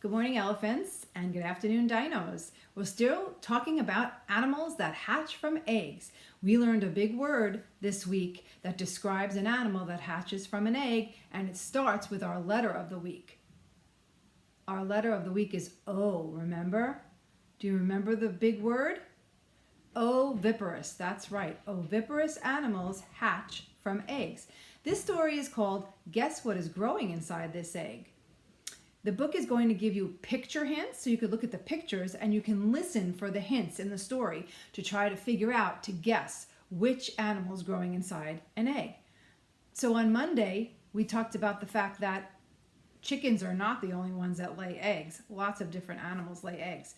Good morning, elephants, and good afternoon, dinos. We're still talking about animals that hatch from eggs. We learned a big word this week that describes an animal that hatches from an egg, and it starts with our letter of the week. Our letter of the week is O, remember? Do you remember the big word? Oviparous, that's right. Oviparous animals hatch from eggs. This story is called Guess What is Growing Inside This Egg? The book is going to give you picture hints, so you could look at the pictures and you can listen for the hints in the story to try to figure out, to guess which animal is growing inside an egg. So on Monday, we talked about the fact that chickens are not the only ones that lay eggs. Lots of different animals lay eggs.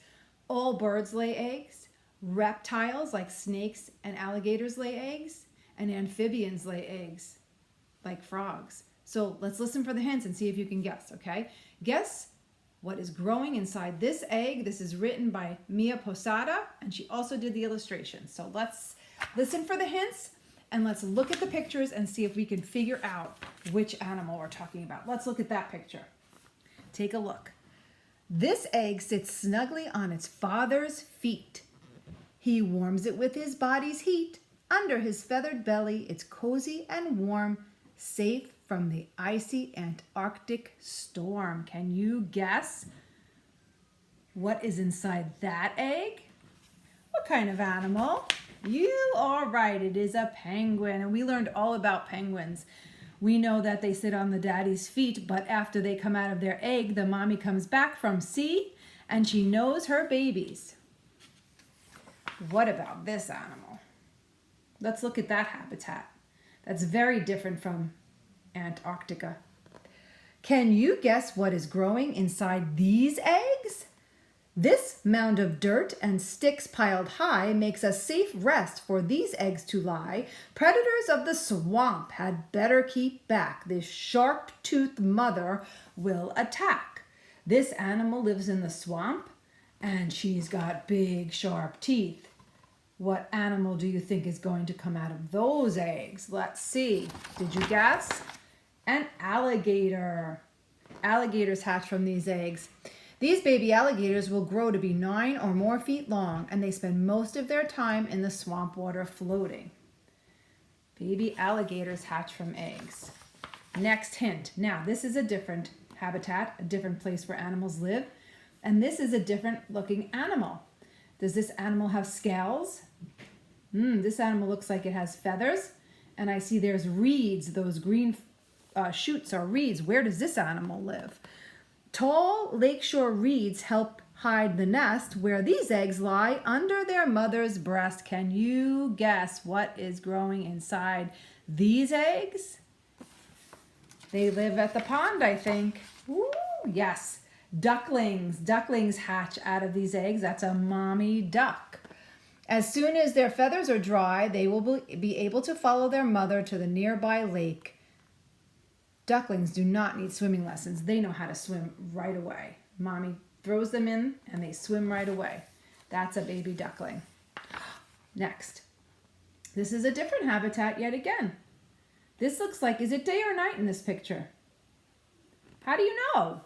All birds lay eggs. Reptiles like snakes and alligators lay eggs, and amphibians lay eggs like frogs. So let's listen for the hints and see if you can guess, okay? Guess what is growing inside this egg. This is written by Mia Posada, and she also did the illustration. So let's listen for the hints, and let's look at the pictures and see if we can figure out which animal we're talking about. Let's look at that picture. Take a look. This egg sits snugly on its father's feet. He warms it with his body's heat. Under his feathered belly, it's cozy and warm, safe from the icy Antarctic storm. Can you guess what is inside that egg? What kind of animal? You are right, it is a penguin. And we learned all about penguins. We know that they sit on the daddy's feet, but after they come out of their egg, the mommy comes back from sea and she knows her babies. What about this animal? Let's look at that habitat. That's very different from Antarctica. Can you guess what is growing inside these eggs? This mound of dirt and sticks piled high makes a safe rest for these eggs to lie. Predators of the swamp had better keep back. This sharp-toothed mother will attack. This animal lives in the swamp, and she's got big, sharp teeth. What animal do you think is going to come out of those eggs? Let's see. Did you guess? An alligator. Alligators hatch from these eggs. These baby alligators will grow to be 9 or more feet long, and they spend most of their time in the swamp water floating. Baby alligators hatch from eggs. Next hint. Now, this is a different habitat, a different place where animals live, and this is a different looking animal. Does this animal have scales? This animal looks like it has feathers, and I see there's reeds. Those green shoots are reeds. Where does this animal live? Tall lakeshore reeds help hide the nest where these eggs lie under their mother's breast. Can you guess what is growing inside these eggs? They live at the pond, I think. Ooh, yes. Ducklings. Ducklings hatch out of these eggs. That's a mommy duck. As soon as their feathers are dry, they will be able to follow their mother to the nearby lake. Ducklings do not need swimming lessons. They know how to swim right away. Mommy throws them in and they swim right away. That's a baby duckling. Next. This is a different habitat yet again. This looks like, is it day or night in this picture? How do you know?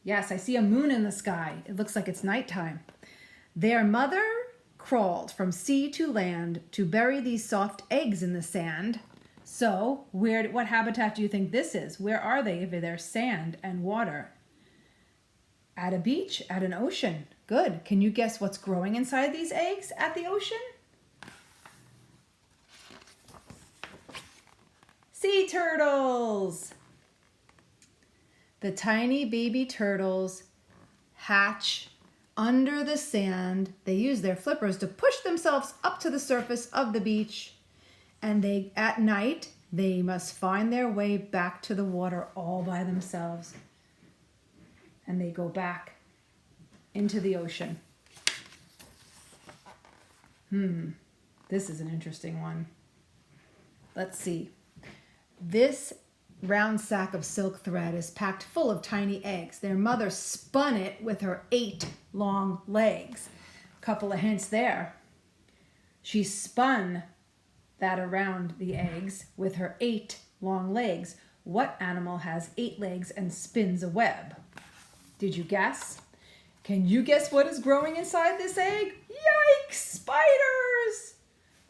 Yes, I see a moon in the sky. It looks like it's nighttime. Their mother crawled from sea to land to bury these soft eggs in the sand. So, what habitat do you think this is? Where are they if there's sand and water? At a beach, at an ocean. Good. Can you guess what's growing inside these eggs at the ocean? Sea turtles. The tiny baby turtles hatch under the sand. They use their flippers to push themselves up to the surface of the beach. And at night, they must find their way back to the water all by themselves. And they go back into the ocean. This is an interesting one. Let's see. This round sack of silk thread is packed full of tiny eggs. Their mother spun it with her 8 long legs. Couple of hints there. She spun that around the eggs with her 8 long legs. What animal has 8 legs and spins a web? Did you guess? Can you guess what is growing inside this egg? Yikes! Spiders!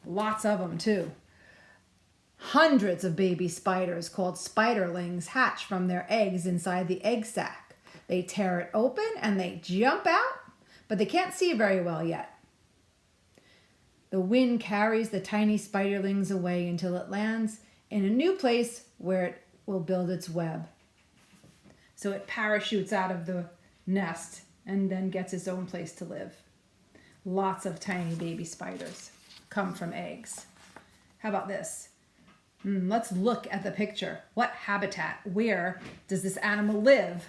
Lots of them too. Hundreds of baby spiders called spiderlings hatch from their eggs inside the egg sac. They tear it open and they jump out, but they can't see very well yet. The wind carries the tiny spiderlings away until it lands in a new place where it will build its web. So it parachutes out of the nest and then gets its own place to live. Lots of tiny baby spiders come from eggs. How about this? Let's look at the picture. What habitat? Where does this animal live?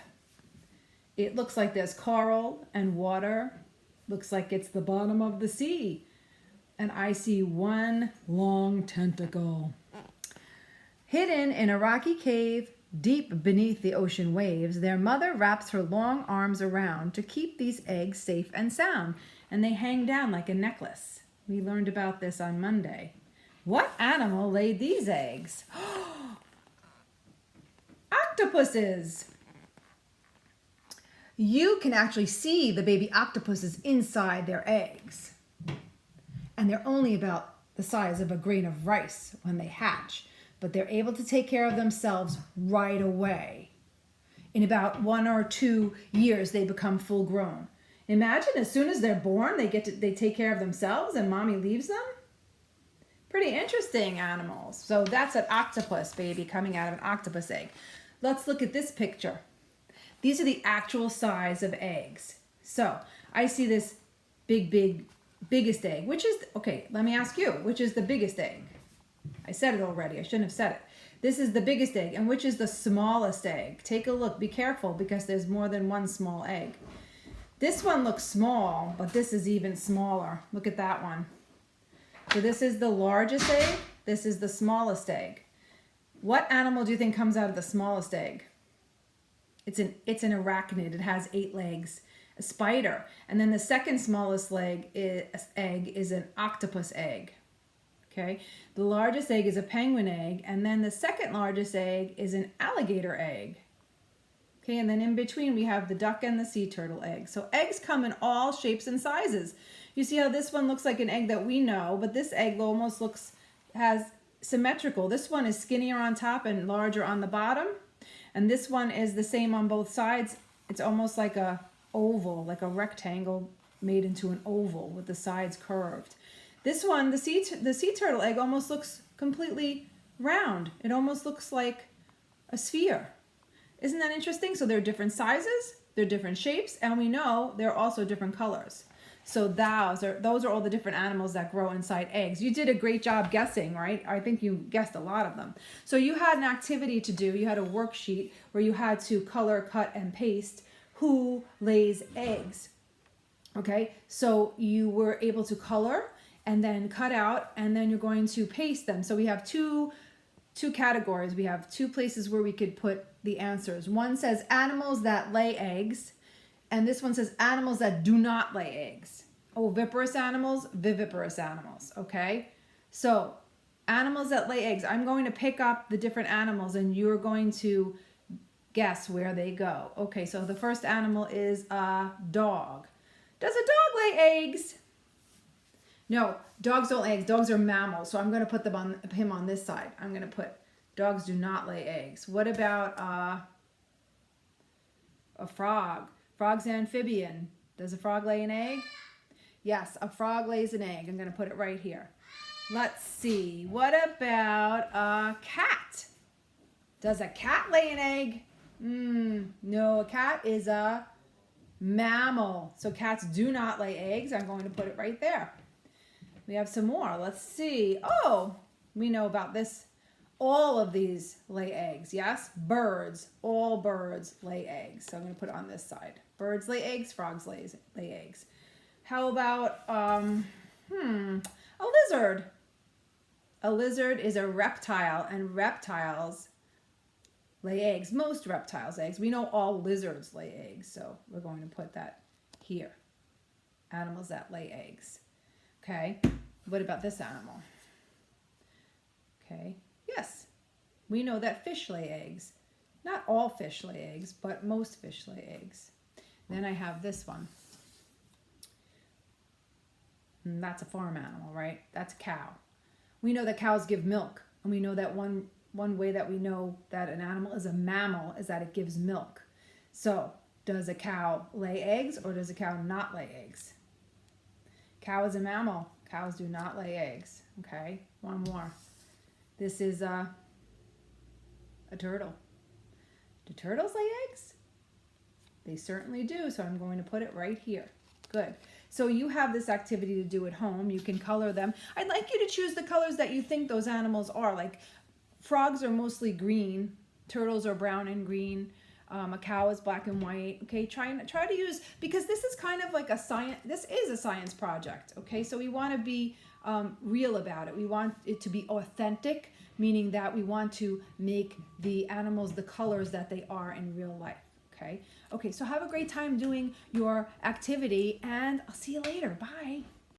It looks like there's coral and water. Looks like it's the bottom of the sea. And I see one long tentacle. Hidden in a rocky cave deep beneath the ocean waves, their mother wraps her long arms around to keep these eggs safe and sound, and they hang down like a necklace. We learned about this on Monday. What animal laid these eggs? Octopuses! You can actually see the baby octopuses inside their eggs. And they're only about the size of a grain of rice when they hatch, but they're able to take care of themselves right away. In about 1 or 2 years, they become full grown. Imagine as soon as they're born, they take care of themselves and mommy leaves them. Pretty interesting animals. So that's an octopus baby coming out of an octopus egg. Let's look at this picture. These are the actual size of eggs. So I see this biggest egg, which is, okay, let me ask you, which is the biggest egg? I said it already, I shouldn't have said it. This is the biggest egg, and which is the smallest egg? Take a look, be careful, because there's more than one small egg. This one looks small, but this is even smaller. Look at that one. So this is the largest egg, this is the smallest egg. What animal do you think comes out of the smallest egg? It's an arachnid, it has 8 legs. A spider. And then the second smallest egg is an octopus egg. Okay, the largest egg is a penguin egg, and then the second largest egg is an alligator egg. Okay, and then in between we have the duck and the sea turtle egg. So eggs come in all shapes and sizes. You see how this one looks like an egg that we know, but this egg almost has symmetrical. This one is skinnier on top and larger on the bottom, and this one is the same on both sides. It's almost like a oval, like a rectangle made into an oval with the sides curved. This one, the sea turtle egg, almost looks completely round. It almost looks like a sphere. Isn't that interesting? So they're different sizes, they're different shapes, and we know they're also different colors. So those are all the different animals that grow inside eggs. You did a great job guessing, right? I think you guessed a lot of them. So you had an activity to do. You had a worksheet where you had to color, cut, and paste who lays eggs. Okay, so you were able to color and then cut out, and then you're going to paste them. So we have two categories. We have 2 places where we could put the answers. One says animals that lay eggs, and this one says animals that do not lay eggs. Oviparous animals, viviparous animals, okay? So animals that lay eggs, I'm going to pick up the different animals and you're going to guess where they go. Okay, so the first animal is a dog. Does a dog lay eggs? No, dogs don't lay eggs. Dogs are mammals. So I'm going to put him on this side. I'm going to put dogs do not lay eggs. What about a frog? Frog's an amphibian. Does a frog lay an egg? Yes, a frog lays an egg. I'm going to put it right here. Let's see. What about a cat? Does a cat lay an egg? No, a cat is a mammal. So cats do not lay eggs. I'm going to put it right there. We have some more. Let's see. Oh, we know about this. All of these lay eggs. Yes, birds. All birds lay eggs. So I'm going to put it on this side. Birds lay eggs. Frogs lay eggs. How about a lizard? A lizard is a reptile, and reptiles lay eggs. Most reptiles lay eggs. We know all lizards lay eggs, so we're going to put that here. Animals that lay eggs. Okay, what about this animal? Okay, yes, we know that fish lay eggs. Not all fish lay eggs, but most fish lay eggs. Then I have this one. And that's a farm animal, right? That's a cow. We know that cows give milk, and we know that one way that we know that an animal is a mammal is that it gives milk. So, does a cow lay eggs or does a cow not lay eggs? Cow is a mammal. Cows do not lay eggs. Okay, one more. This is a turtle. Do turtles lay eggs? They certainly do, so I'm going to put it right here. Good. So you have this activity to do at home. You can color them. I'd like you to choose the colors that you think those animals are. Like frogs are mostly green. Turtles are brown and green. A cow is black and white. Okay, try to use, because this is kind of like a science. This is a science project. Okay, so we want to be real about it. We want it to be authentic, meaning that we want to make the animals the colors that they are in real life. Okay, so have a great time doing your activity, and I'll see you later. Bye.